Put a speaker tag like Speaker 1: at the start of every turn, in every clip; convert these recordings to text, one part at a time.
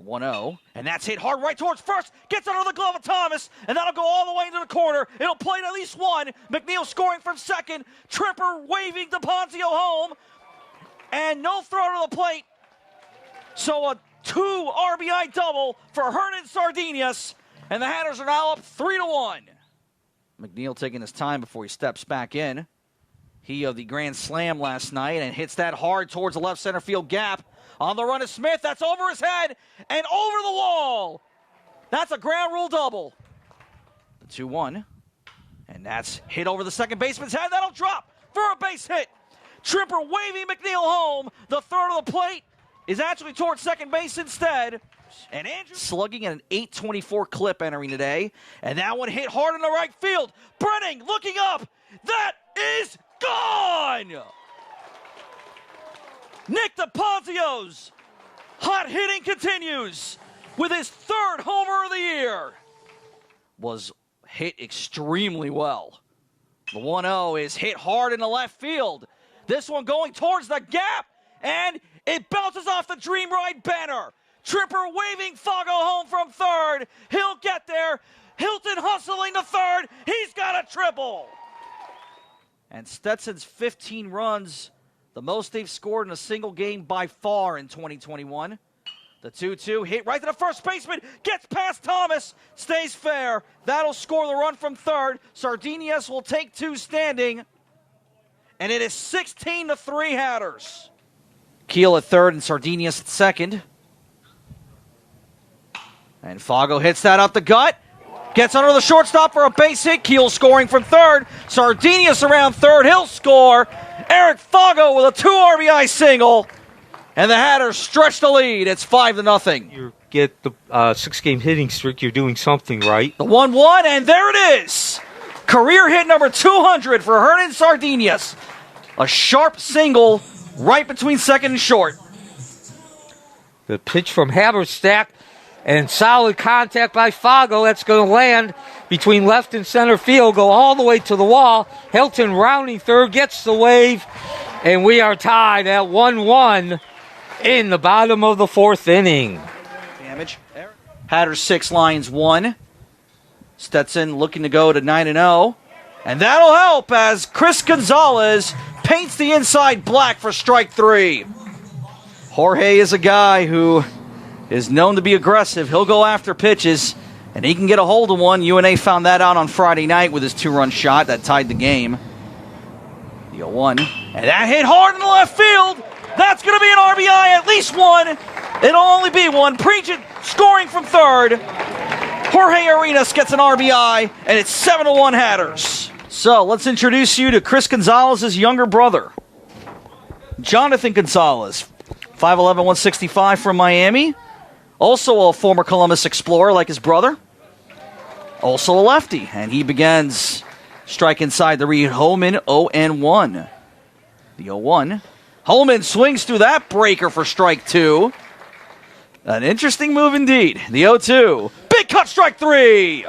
Speaker 1: 1-0, and that's hit hard right towards first. Gets under the glove of Thomas, and that'll go all the way into the corner. It'll play at least one. McNeil scoring from second. Tripper waving DePonzio home, and no throw to the plate. So a 2 RBI double for Hernan Sardinias, and the Hatters are now up 3-1. McNeil taking his time before he steps back in. He of the grand slam last night and hits that hard towards the left center field gap. On the run of Smith, that's over his head and over the wall. That's a ground rule double. The 2-1, and that's hit over the second baseman's head. That'll drop for a base hit. Tripper waving McNeil home. The throw to the plate is actually towards second base instead. And Andrew slugging at an 824 clip entering today. And that one hit hard in the right field. Brenning looking up. That is gone! Nick DePonzio's hot hitting continues with his 3rd homer of the year. Was hit extremely well. The 1-0 is hit hard in the left field. This one going towards the gap, and it bounces off the Dream Ride banner. Tripper waving Fago home from third. He'll get there. Hilton hustling to third. He's got a triple. And Stetson's 15 runs, the most they've scored in a single game by far in 2021. The 2-2 hit right to the first baseman, gets past Thomas, stays fair. That'll score the run from third. Sardinias will take 2 standing, and it is 16-3 Hatters. Keel at third and Sardinias at second. And Fago hits that up the gut. Gets under the shortstop for a base hit. Keel scoring from third. Sardinias around third. He'll score. Eric Fago with a 2 RBI single. And the Hatters stretch the lead. It's 5-0.
Speaker 2: You get the 6-game hitting streak, you're doing something right.
Speaker 1: The 1-1, and there it is. Career hit number 200 for Hernan Sardinias. A sharp single right between second and short.
Speaker 2: The pitch from Haberstack. And solid contact by Fago. That's going to land between left and center field, go all the way to the wall. Hilton rounding third, gets the wave, and we are tied at 1-1 in the bottom of the 4th inning.
Speaker 1: Damage. Hatters 6, Lions 1. Stetson looking to go to 9-0. And that'll help as Chris Gonzalez paints the inside black for strike 3. Jorge is a guy who is known to be aggressive. He'll go after pitches, and he can get a hold of one. UNA found that out on Friday night with his 2-run shot that tied the game. The 0-1, and that hit hard in the left field. That's going to be an RBI, at least one. It'll only be one. Preachit scoring from third. Jorge Arenas gets an RBI, and it's 7-1 Hatters. So let's introduce you to Chris Gonzalez's younger brother, Jonathan Gonzalez, 5'11", 165 from Miami. Also a former Columbus Explorer like his brother. Also a lefty. And he begins strike inside the read. Holman 0-1. The 0-1. Holman swings through that breaker for strike 2. An interesting move indeed. The 0-2. Big cut, strike 3.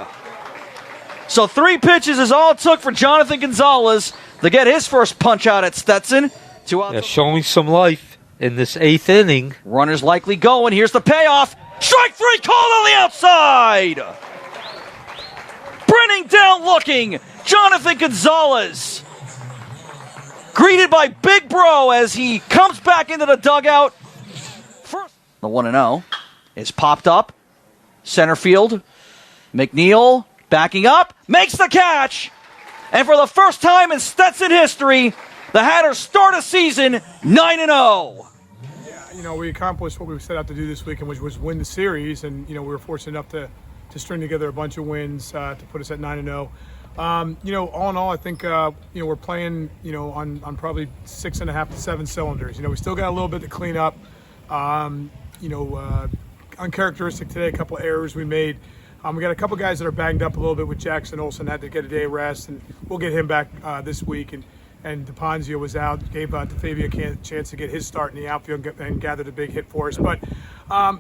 Speaker 1: So 3 pitches is all it took for Jonathan Gonzalez to get his first punch out at Stetson. 2 outs.
Speaker 2: Yeah, showing some life in this 8th inning.
Speaker 1: Runners likely going. Here's the payoff. Strike 3 called on the outside. Brenning down looking. Jonathan Gonzalez greeted by Big Bro as he comes back into the dugout. First, the 1-0 is popped up. Center field. McNeil backing up. Makes the catch. And for the first time in Stetson history, the Hatters start a season 9-0.
Speaker 3: You know, we accomplished what we set out to do this weekend, which was win the series, and you know we were fortunate enough to string together a bunch of wins to put us at 9-0. You know, all in all, I think you know we're playing on probably 6.5 to 7 cylinders. You know, we still got a little bit to clean up. You know, uncharacteristic today, a couple of errors we made. We got a couple guys that are banged up a little bit with Jackson Olsen, had to get a day of rest, and we'll get him back this week. And DePonzio was out, gave DeFabio a chance to get his start in the outfield and gathered a big hit for us. But,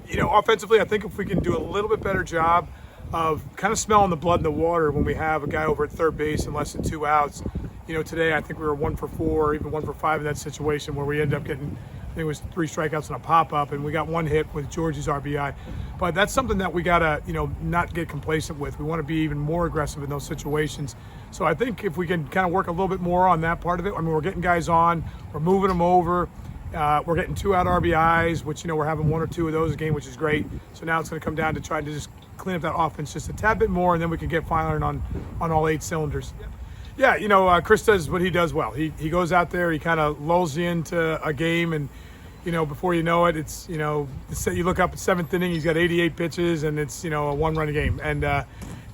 Speaker 3: you know, offensively, I think if we can do a little bit better job of kind of smelling the blood in the water when we have a guy over at third base in less than 2 outs. You know, today I think we were 1 for 4, even 1 for 5 in that situation where we ended up getting think it was 3 strikeouts and a pop-up, and we got 1 hit with Georgie's RBI. But that's something that we got to, not get complacent with. We want to be even more aggressive in those situations. So I think if we can kind of work a little bit more on that part of it, I mean, we're getting guys on, we're moving them over, we're getting 2 out RBIs, which, we're having 1 or 2 of those a game, which is great. So now it's going to come down to try to just clean up that offense just a tad bit more, and then we can get firing on all 8 cylinders. Yeah, Chris does what he does well. He goes out there, he kind of lulls you into a game, and before you know it, it's you look up at 7th inning, he's got 88 pitches, and it's a 1-run game. And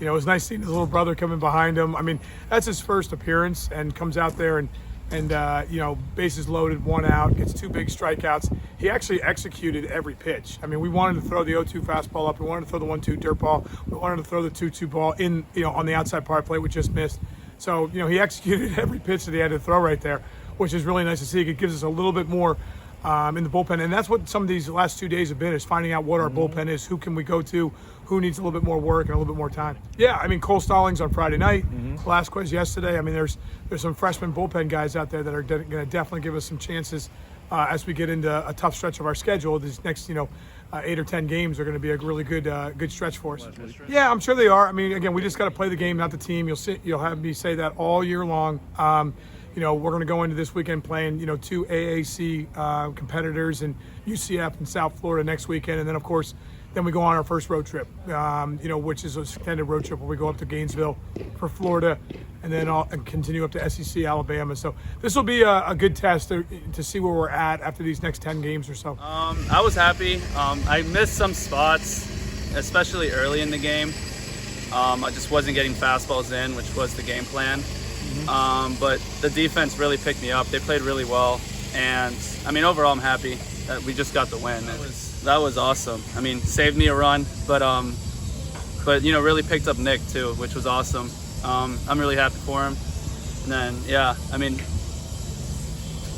Speaker 3: it was nice seeing his little brother coming behind him. I mean, that's his first appearance, and comes out there and bases loaded, 1 out, gets 2 big strikeouts. He actually executed every pitch. I mean, we wanted to throw the 0-2 fastball up, we wanted to throw the 1-2 dirt ball, we wanted to throw the 2-2 ball in, on the outside part plate, we just missed. So, he executed every pitch that he had to throw right there, which is really nice to see. It gives us a little bit more in the bullpen. And that's what some of these last 2 days have been, is finding out what our bullpen is, who can we go to, who needs a little bit more work and a little bit more time. Yeah, I mean, Cole Stallings on Friday night, last quiz yesterday. I mean, there's some freshman bullpen guys out there that are going to definitely give us some chances as we get into a tough stretch of our schedule. These next, 8 or 10 games are going to be a really good stretch for us. Yeah, I'm sure they are. I mean, again, we just got to play the game, not the team. You'll have me say that all year long. We're going to go into this weekend playing, 2 AAC competitors in UCF and South Florida next weekend, and then of course, then we go on our first road trip, which is a extended road trip where we go up to Gainesville for Florida, and then and continue up to SEC Alabama. So this will be a good test to see where we're at after these next 10 games or so.
Speaker 4: I was happy. I missed some spots, especially early in the game. I just wasn't getting fastballs in, which was the game plan. But the defense really picked me up. They played really well, and I mean, overall, I'm happy that we just got the win. That was awesome. I mean, saved me a run, but really picked up Nick too, which was awesome. I'm really happy for him. And then, yeah, I mean,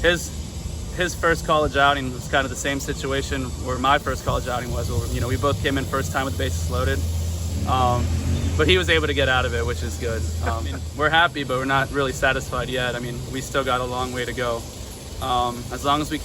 Speaker 4: his first college outing was kind of the same situation where my first college outing was. Where, we both came in first time with bases loaded. But he was able to get out of it, which is good. I mean, we're happy, but we're not really satisfied yet. I mean, we still got a long way to go. As long as we keep